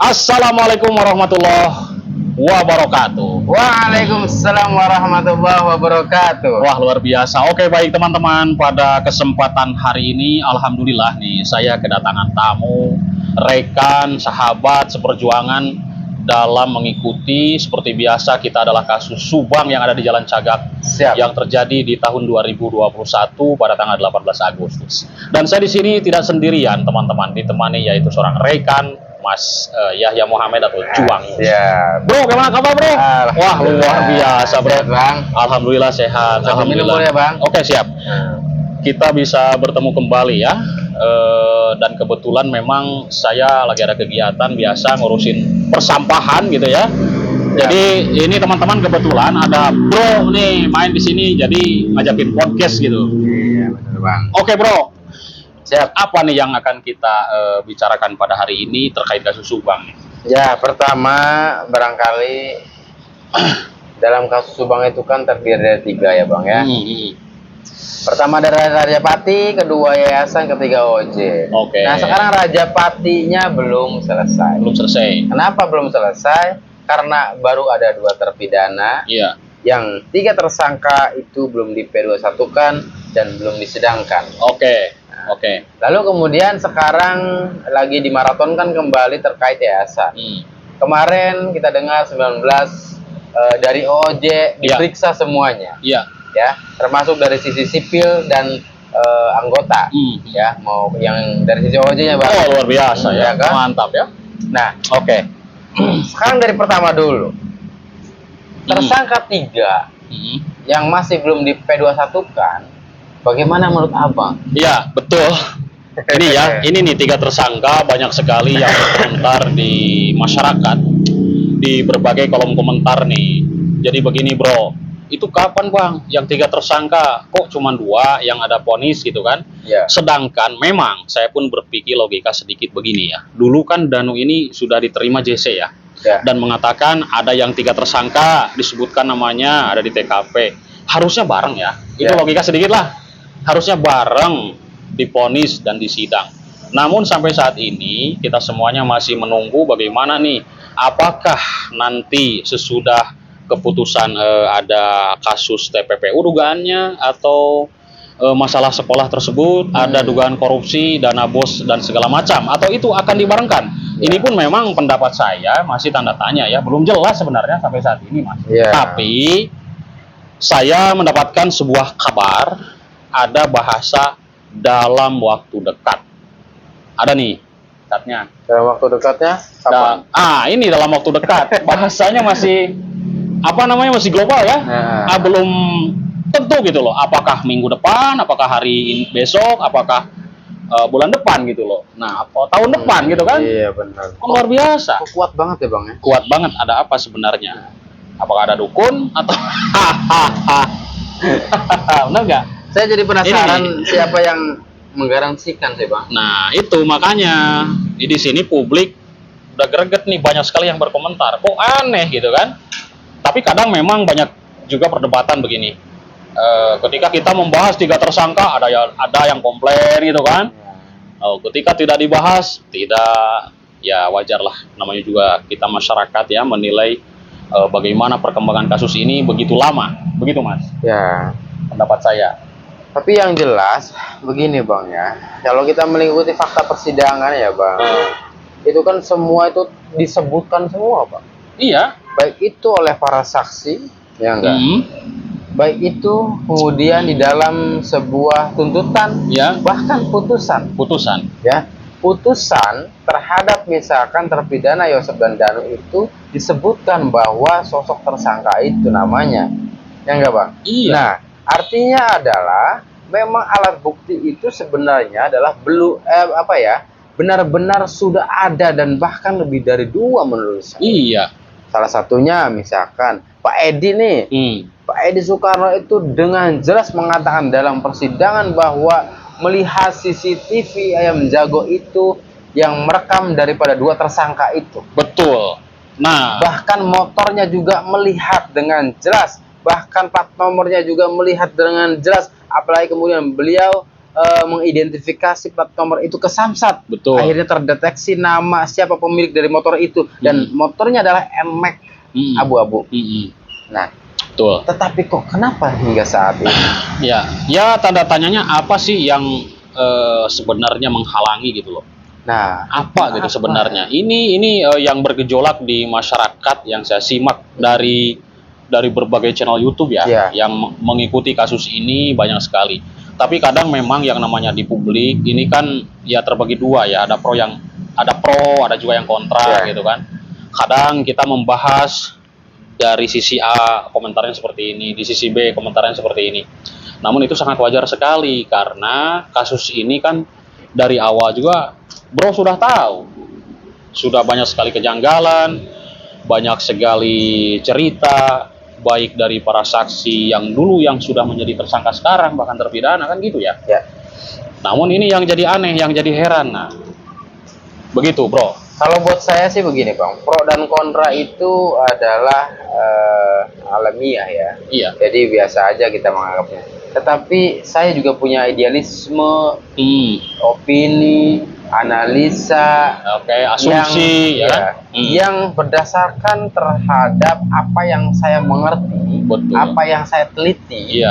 Assalamualaikum warahmatullahi wabarakatuh. Waalaikumsalam warahmatullahi wabarakatuh. Wah, luar biasa. Oke, baik teman-teman, pada kesempatan hari ini alhamdulillah nih saya kedatangan tamu, rekan, sahabat seperjuangan dalam mengikuti seperti biasa kita adalah kasus Subang yang ada di Jalan Cagak Siap. yang terjadi di tahun 2021 pada tanggal 18 Agustus. Dan saya di sini tidak sendirian, teman-teman, ditemani yaitu seorang rekan Mas Yahya Muhammad atau Juang. Ya. Bro, gimana kabar, Bro? Wah, luar biasa, Bro. Sehat, Bang. Alhamdulillah sehat. Lagi minum Alhamdulillah. dulu ya, Bang. Oke, siap. Kita bisa bertemu kembali ya. Dan kebetulan memang saya lagi ada kegiatan biasa ngurusin persampahan gitu ya. Jadi ini teman-teman kebetulan ada Bro nih main di sini jadi ngajakin podcast gitu. Iya, benar, Bang. Oke, Bro. Siap. Apa nih yang akan kita bicarakan pada hari ini terkait kasus Subang nih? Ya, pertama barangkali dalam kasus Subang itu kan terdiri dari 3 ya, Bang ya. Pertama dari Rajapati, kedua yayasan, ketiga OJ. Oke. Nah, sekarang Rajapatinya belum selesai. Belum selesai. Kenapa belum selesai? Karena baru ada 2 terpidana. Iya. Yang 3 tersangka itu belum di P21-kan dan belum disidangkan. Oke. Oke. Lalu kemudian sekarang lagi dimaratonkan kembali terkait yayasan. Kemarin kita dengar 19 dari OJ diperiksa semuanya, Iya. ya, termasuk dari sisi sipil dan anggota, ya, mau yang dari sisi OJ-nya, Bang. Oh, luar biasa ya. Ya kan? Mantap ya. Nah, Oke. sekarang dari pertama dulu. Tersangka 3 yang masih belum di P21-kan, bagaimana menurut Abang? Iya, betul. Ini ya, ini nih 3 tersangka banyak sekali yang berkomentar di masyarakat di berbagai kolom komentar nih. Jadi begini, Bro. Itu kapan, Bang? Yang 3 tersangka kok cuma 2 yang ada vonis gitu kan? Ya. Sedangkan memang saya pun berpikir logika sedikit begini ya. Dulu kan Danu ini sudah diterima JC ya. Ya. Dan mengatakan ada yang 3 tersangka disebutkan namanya ada di TKP. Harusnya bareng ya. Itu Ya. logika sedikit lah. Harusnya bareng diponis dan disidang. Namun sampai saat ini kita semuanya masih menunggu bagaimana nih, apakah nanti sesudah keputusan ada kasus TPPU dugaannya atau masalah sekolah tersebut ada dugaan korupsi, dana bos dan segala macam, atau itu akan dibarengkan. Ini pun memang pendapat saya masih tanda tanya ya, belum jelas sebenarnya sampai saat ini, Mas. Ya. Tapi saya mendapatkan sebuah kabar ada bahasa dalam waktu dekat. Ada nih katanya. Dalam waktu dekatnya kapan? Ini dalam waktu dekat. Bahasanya masih apa namanya, masih global ya. Belum tentu gitu loh. Apakah minggu depan, apakah hari besok, apakah bulan depan gitu loh. Nah, apa tahun depan gitu kan? Iya, benar. Luar biasa. Kok kuat banget ya, Bang ya? Kuat banget. Ada apa sebenarnya? Apakah ada dukun atau benar nggak? Saya jadi penasaran siapa yang menggaransikan sih, Bang. Nah, itu makanya di sini publik udah greget nih, banyak sekali yang berkomentar. Kok aneh gitu kan? Tapi kadang memang banyak juga perdebatan begini. Ketika kita membahas 3 tersangka, ada yang komplain gitu kan? Ketika tidak dibahas, tidak, ya wajar lah. Namanya juga kita masyarakat ya menilai bagaimana perkembangan kasus ini begitu lama, begitu, Mas? Ya. Pendapat saya. Tapi yang jelas begini, Bang ya. Kalau kita mengikuti fakta persidangan ya, Bang. Itu kan semua itu disebutkan semua, Bang. Iya. Baik itu oleh para saksi, ya enggak? Baik itu kemudian di dalam sebuah tuntutan, Ya. bahkan putusan, ya. Putusan terhadap misalkan terpidana Yosep dan Danu itu disebutkan bahwa sosok tersangka itu namanya. Ya enggak, Bang? Iya. Nah, artinya adalah memang alat bukti itu sebenarnya adalah benar-benar sudah ada dan bahkan lebih dari 2 menurut saya. Iya. Salah satunya misalkan Pak Edi nih. Pak Edi Soekarno itu dengan jelas mengatakan dalam persidangan bahwa melihat CCTV ayam jago itu yang merekam daripada 2 tersangka itu. Betul. Nah, Bahkan motornya juga melihat dengan jelas. Bahkan plat nomornya juga melihat dengan jelas. Apalagi kemudian beliau mengidentifikasi plat nomor itu kesamsat. Betul. Akhirnya terdeteksi nama siapa pemilik dari motor itu dan motornya adalah NMAX abu-abu. Nah, betul. tetapi kok kenapa hingga saat ini? Ya tanda tanyanya apa sih yang sebenarnya menghalangi gitu loh. Nah, Apa gitu sebenarnya? Ini yang bergejolak di masyarakat yang saya simak dari berbagai channel YouTube ya, yang mengikuti kasus ini banyak sekali. Tapi kadang memang yang namanya di publik ini kan ya terbagi dua ya, ada pro, ada juga yang kontra gitu kan. Kadang kita membahas dari sisi A komentarnya seperti ini, di sisi B komentarnya seperti ini. Namun itu sangat wajar sekali karena kasus ini kan dari awal juga bro sudah tahu, sudah banyak sekali kejanggalan, banyak sekali cerita baik dari para saksi yang dulu yang sudah menjadi tersangka sekarang bahkan terpidana kan gitu ya. Namun ini yang jadi aneh, yang jadi heran. Nah, begitu bro. Kalau buat saya sih begini bang, pro dan kontra itu adalah alamiah ya. Iya. Jadi biasa aja kita menganggapnya. Tetapi saya juga punya idealisme, opini, analisa, asumsi yang berdasarkan terhadap apa yang saya mengerti, apa yang saya teliti,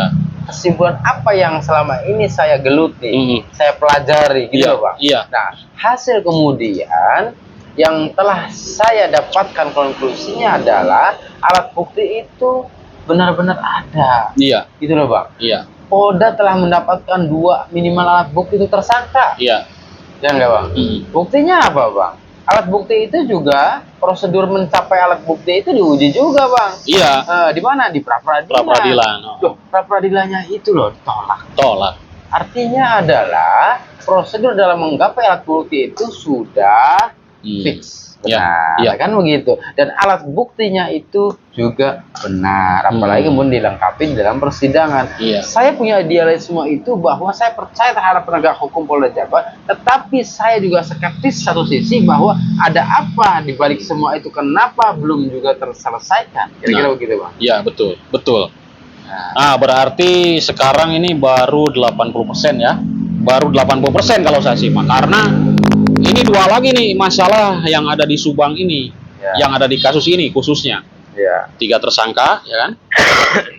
kesimpulan apa yang selama ini saya geluti, saya pelajari, gitu loh bang. Nah, hasil kemudian yang telah saya dapatkan konklusinya adalah alat bukti itu benar-benar ada. Gitu loh bang. Polda telah mendapatkan 2 minimal alat bukti itu tersangka. Ya enggak bang? Buktinya apa bang? Alat bukti itu juga prosedur mencapai alat bukti itu diuji juga bang. Di mana? Di pra-peradilan. Pra-peradilannya itu loh tolak. Artinya adalah prosedur dalam menggapai alat bukti itu sudah fix. Benar, kan begitu. Dan alat buktinya itu juga benar, apalagi kemudian dilengkapi dalam persidangan. Saya punya idealisme itu bahwa saya percaya terhadap penegak hukum Polda Jabar, tetapi saya juga skeptis satu sisi bahwa ada apa di balik semua itu, kenapa belum juga terselesaikan. Kira-kira begitu, Bang. Iya, betul. Nah, berarti sekarang ini baru 80% ya. Baru 80% kalau saya simak, karena ini 2 lagi nih masalah yang ada di Subang ini, yang ada di kasus ini khususnya. 3 tersangka, ya kan?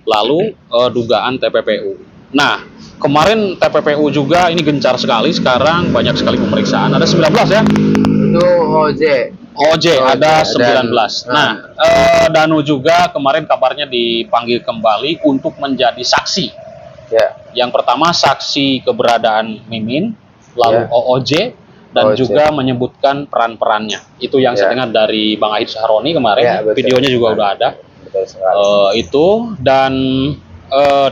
Lalu dugaan TPPU. Nah, kemarin TPPU juga ini gencar sekali, sekarang banyak sekali pemeriksaan. Ada 19 ya? Itu OJ ada 19. Nah, Danu juga kemarin kabarnya dipanggil kembali untuk menjadi saksi. Yang pertama saksi keberadaan Mimin, lalu OJ, dan juga menyebutkan peran-perannya. Itu yang saya dengar dari Bang Ahid Sahroni kemarin, videonya juga udah ada. Itu, dan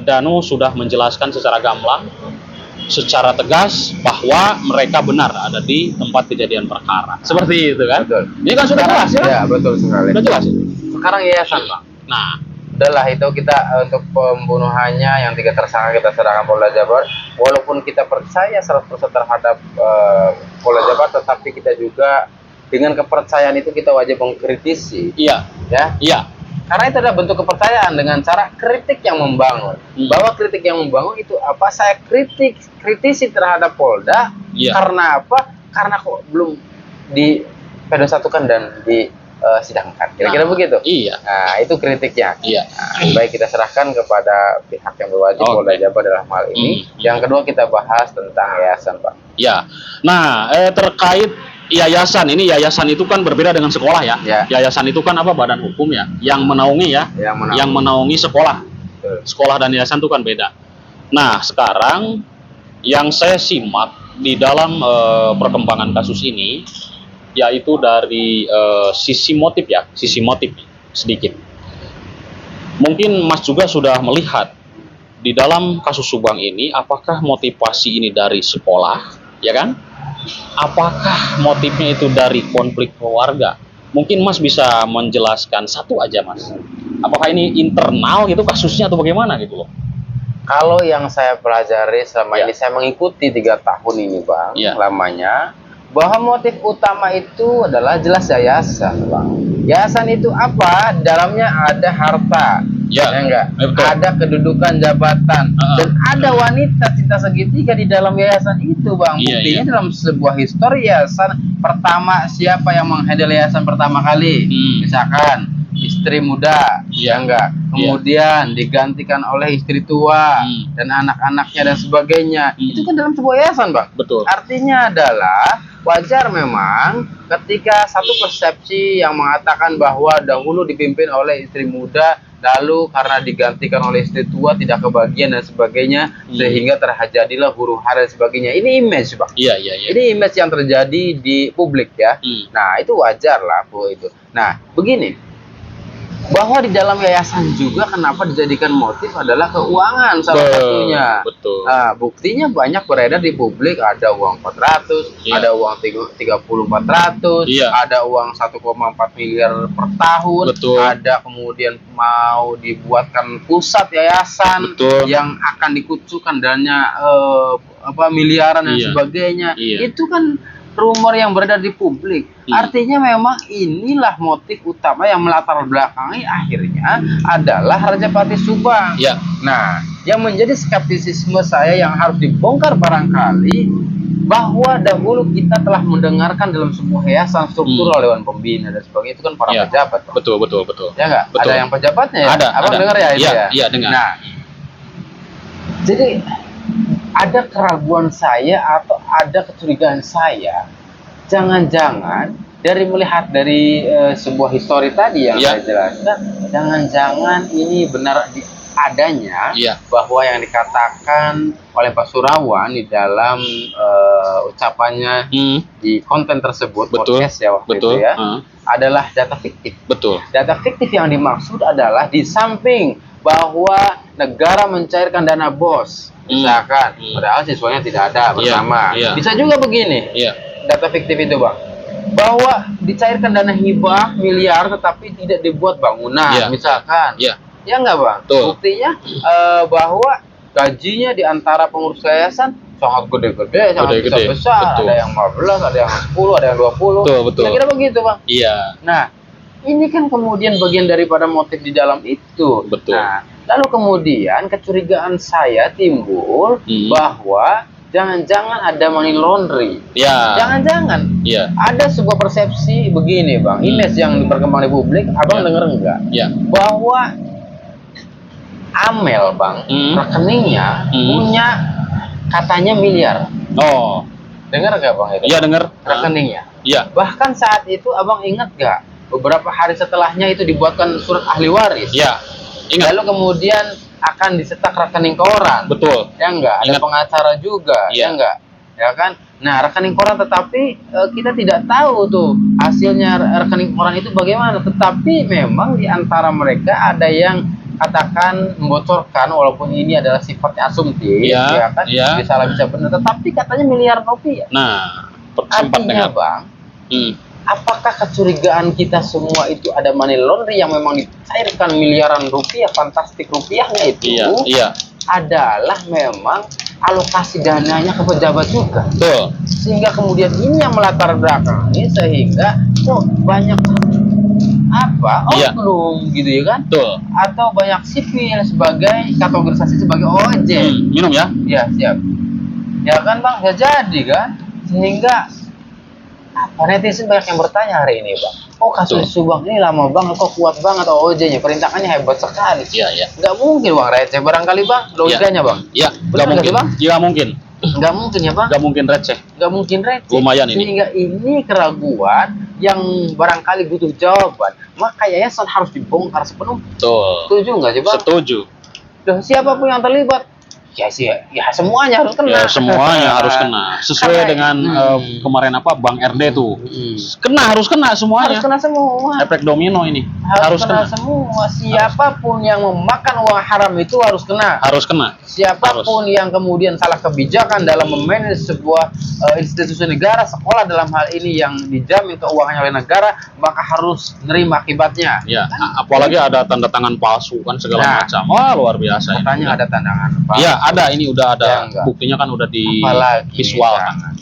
Danu sudah menjelaskan secara gamblang, secara tegas bahwa mereka benar ada di tempat kejadian perkara. Seperti itu kan? Ini kan sudah jelas ya? Ya, betul sekali. Sudah jelas. Sekarang yayasan, Bang. Nah, udahlah itu kita untuk pembunuhannya yang 3 tersangka kita serahkan Polda Jabar. Walaupun kita percaya 100% terhadap Polda Jabar, tetapi kita juga dengan kepercayaan itu kita wajib mengkritisi. Karena itu adalah bentuk kepercayaan dengan cara kritik yang membangun. Bahwa kritik yang membangun itu apa? Saya kritisi terhadap Polda. Karena apa? Karena kok belum dipedosatukan dan disidangkan. Kira-kira begitu. Nah, itu kritiknya. Baik, kita serahkan kepada pihak yang berwajib, Polda Jabar dalam hal ini. Yang kedua kita bahas tentang yayasan, Pak. Nah, terkait yayasan ini, yayasan itu kan berbeda dengan sekolah ya. Yayasan itu kan apa? Badan hukum ya, yang menaungi ya, yang menaungi sekolah. Sekolah dan yayasan itu kan beda. Nah, sekarang yang saya simak di dalam perkembangan kasus ini, yaitu dari sisi motif sedikit. Mungkin Mas juga sudah melihat di dalam kasus Subang ini, apakah motivasi ini dari sekolah, ya kan? Apakah motifnya itu dari konflik keluarga? Mungkin Mas bisa menjelaskan satu aja, Mas. Apakah ini internal gitu kasusnya atau bagaimana gitu loh? Kalau yang saya pelajari selama ini, saya mengikuti 3 tahun ini, Bang, lamanya, bahwa motif utama itu adalah jelas yayasan, Bang. Yayasan itu apa? Dalamnya ada harta. Ya, enggak? betul. Ada kedudukan jabatan dan ada wanita cinta segitiga di dalam yayasan itu, Bang. Iya, Buktinya iya. dalam sebuah histori yayasan pertama, siapa yang menghandle yayasan pertama kali? Misalkan istri muda, ya enggak? Kemudian digantikan oleh istri tua dan anak-anaknya dan sebagainya. Itu kan dalam sebuah yayasan, Bang. Betul. Artinya adalah wajar memang ketika satu persepsi yang mengatakan bahwa dahulu dipimpin oleh istri muda, lalu karena digantikan oleh istri tua tidak kebagian dan sebagainya, sehingga terjadilah huru-hara dan sebagainya. Ini image, Bang. Iya, iya, iya. Ini image yang terjadi di publik ya. Nah, itu wajar lah, Bu, itu. Nah, begini, bahwa di dalam yayasan juga kenapa dijadikan motif adalah keuangan salah satunya. Betul. Nah, buktinya banyak beredar di publik, ada uang 400, ada uang 30-400, ada uang 1,4 miliar per tahun, ada kemudian mau dibuatkan pusat yayasan yang akan dikucurkan dananya miliaran dan sebagainya. Itu kan rumor yang beredar di publik. Artinya memang inilah motif utama yang melatar belakangi akhirnya adalah Rajapati Subang. Nah, yang menjadi skeptisisme saya yang harus dibongkar barangkali, bahwa dahulu kita telah mendengarkan dalam sebuah yayasan struktural Dewan Pembina dan sebagainya, itu kan para pejabat, Pak. Betul. Ya nggak? Ada yang pejabatnya ya? Ada. Abang dengar ya itu ya? Iya, dengar. Nah, jadi ada keraguan saya atau ada kecurigaan saya, jangan-jangan melihat dari sebuah histori tadi yang saya jelaskan, jangan-jangan ini benar adanya bahwa yang dikatakan oleh Pak Surawan di dalam ucapannya di konten tersebut, podcast ya waktu itu ya, adalah data fiktif. Betul. Data fiktif yang dimaksud adalah di samping bahwa negara mencairkan dana BOS, misalkan, padahal siswanya tidak ada bersama. Bisa juga begini, data fiktif itu, Bang, bahwa dicairkan dana hibah miliar tetapi tidak dibuat bangunan, misalkan. Ya enggak, Bang? Buktinya bahwa gajinya di antara pengurus yayasan sangat gede-gede, sangat besar-besar. Ada yang 15, ada yang 10, ada yang 20. Kira-kira begitu, Bang. Nah, ini kan kemudian bagian daripada motif di dalam itu. Nah, lalu kemudian kecurigaan saya timbul bahwa jangan-jangan ada money laundry. Jangan-jangan ada sebuah persepsi begini, Bang, image yang berkembang di publik. Abang denger enggak? Bahwa Amel, Bang, rekeningnya punya katanya miliar. Dengar nggak, Bang, itu? Iya, dengar. Rekeningnya. Bahkan saat itu Abang ingat nggak? Beberapa hari setelahnya itu dibuatkan surat ahli waris. Ingat. Lalu kemudian akan dicetak rekening koran. Betul. Ya enggak? Ada pengacara juga. Ya enggak? Ya kan? Nah, rekening koran, tetapi kita tidak tahu tuh hasilnya rekening koran itu bagaimana. Tetapi memang di antara mereka ada yang katakan membocorkan, walaupun ini adalah sifatnya asumtif, ya kan? Bisa benar, tetapi katanya miliar rupiah. Nah, sempat dengar, Bang. Apakah kecurigaan kita semua itu ada money laundry yang memang dicairkan miliaran rupiah, fantastik rupiahnya itu adalah memang alokasi dananya ke pejabat juga. Sehingga kemudian ini yang melatar belakangi, sehingga kok banyak oknum gitu ya kan? Atau banyak sipil sebagai kategorisasi sebagai ojek. Minum ya? Iya, siap. Ya kan, Bang, ya jadi kan? Sehingga netizen banyak yang bertanya hari ini, Bang. Kasus Subang ini lama banget, kok kuat banget OJ-nya, perintahannya hebat sekali. Nggak mungkin, Bang, receh barangkali, Bang, logikanya, Bang. Nggak mungkin, Bang. Mungkin. Nggak mungkin ya, Bang. Nggak mungkin receh. Nggak mungkin receh. Lumayan ini. Sehingga ini keraguan yang barangkali butuh jawaban. Maka yayasan harus dibongkar sepenuhnya. Setuju nggak sih, Bang? Setuju. Siapapun yang terlibat, ya semuanya harus kena. Semuanya harus kena. Sesuai dengan kemarin Bang RD tuh. Harus kena semuanya. Harus kena semua. Efek domino ini. Harus kena semua. Siapapun yang memakan uang haram itu harus kena. Siapapun yang kemudian salah kebijakan dalam memanage sebuah institusi negara, sekolah dalam hal ini yang dijamin keuangannya oleh negara, maka harus nerima akibatnya. Apalagi ada tanda tangan palsu kan segala macam. Wah, luar biasa. Katanya ada tanda tangan palsu. Ada, ini udah ada buktinya kan, udah di visual kan.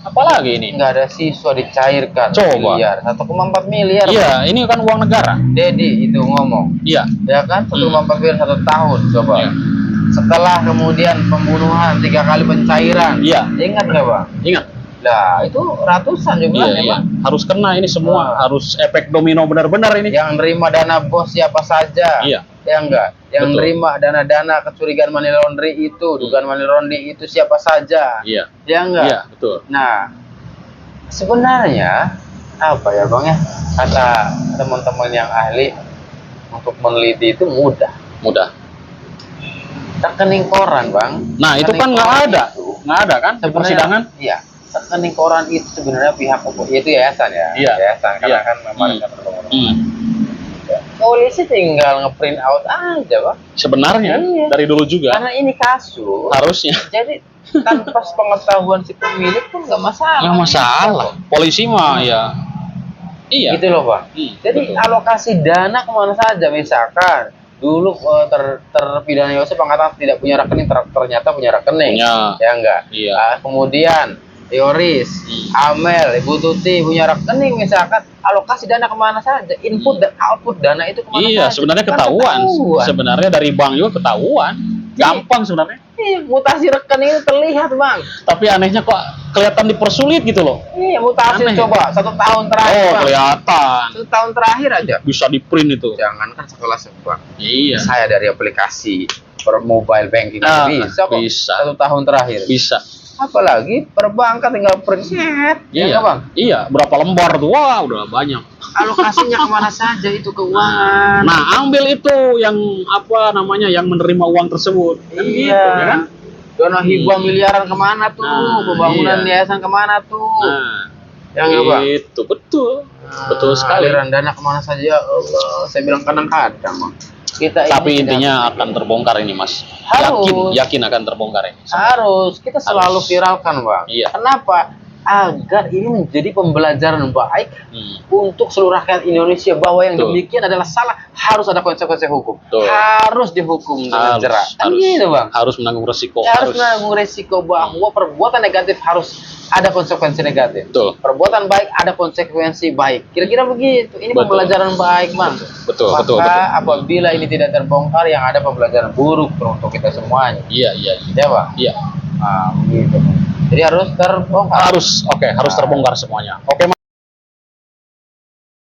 Apalagi ini? Nggak ada siswa dicairkan. Coba. Miliar, 1,4 miliar. Iya, ini kan uang negara. Dedi itu ngomong. Iya. Ya kan, 1,4 miliar 1 tahun. Coba. Iya. Setelah kemudian pembunuhan 3 kali pencairan. Iya. Ingat nggak Bang? Ingat. Nah, itu ratusan Iya, jumlahnya iya. Bang. Harus kena ini semua, Nah. harus efek domino benar-benar ini. Yang nerima dana bos siapa saja. Iya. Ya enggak? Yang Betul. nerima dana-dana kecurigaan money laundry itu, dugaan money laundry itu siapa saja. Iya. Ya enggak? Iya, betul. Nah, sebenarnya apa ya Bang ya? Kata teman-teman yang ahli, untuk meneliti itu mudah. Mudah. Rekening koran Bang. Nah, itu kan nggak koran ada. itu Nggak ada kan di sebenarnya- persidangan? Iya. Rekening koran itu sebenarnya pihak yaitu yayasan ya. Iya. Yayasan karena Iya. kan memarkan permohonan. Polisi tinggal nge-print out aja Bang. Sebenarnya Iya. dari dulu juga Karena ini kasus. harusnya Jadi tanpa pengetahuan si pemilik pun nggak masalah. nggak masalah. Polisi mah ya. Iya. Gitu loh Pak. Jadi betul. alokasi dana kemana saja, misalkan dulu terpidana Yosef mengatakan tidak punya rekening, ternyata punya rekening. Punya. Ya enggak. Iya. Kemudian Yoris, Amel, Ibu Tuti punya rekening, misalkan alokasi dana kemana saja, input dan output dana itu kemana Iya, saja. sebenarnya Kan ketahuan. ketahuan. Sebenarnya dari bank juga ketahuan. Gampang sebenarnya. Iya, mutasi rekening itu terlihat Bang. Tapi anehnya kok kelihatan dipersulit gitu loh. Iya, mutasi Aneh. coba 1 tahun terakhir. Oh, Bang. kelihatan. 1 tahun terakhir aja. Bisa di print itu. Jangankan sekolah Bang. Iya. Saya dari aplikasi per mobile banking Ah, bisa kok. bisa. 1 tahun terakhir. Bisa. Apalagi perbankan tinggal print set. Ya Iya. nggak, Bang? Iya, berapa lembar tuh? Wah, udah banyak. Alokasinya kemana saja itu keuangan. Nah, ambil itu yang apa namanya yang menerima uang tersebut. Kan gitu, ya kan? Dana hibah miliaran kemana tuh? Nah, Pembangunan iya. yayasan kemana tuh? Nah, Ya nggak, Bang? itu betul. Betul sekali. Aliran dana kemana saja? Ya Allah, saya bilang kadang-kadang, Bang. Kita Tapi ini intinya tidak- akan terbongkar ini, Mas. Harus. Yakin akan terbongkar ini. harus kita selalu Harus. viralkan Bang. Iya. Kenapa? Agar ini menjadi pembelajaran baik untuk seluruh rakyat Indonesia bahwa yang Betul. demikian adalah salah, harus ada konsekuensi hukum. Betul. Harus dihukum dengan jerak. Kan gitu Bang. harus menanggung resiko. Ya, harus menanggung resiko bahwa perbuatan negatif harus ada konsekuensi negatif. Betul. Perbuatan baik ada konsekuensi baik. Kira-kira begitu. Ini Betul. pembelajaran baik, Bang. Betul, Maka betul, betul. apabila ini tidak terbongkar, yang ada pembelajaran buruk untuk kita semuanya. Iya, iya, iya. Ya, Bang. Iya. Nah, begitu. Jadi harus terbongkar. Harus, oke, harus terbongkar semuanya. Oke, Mas.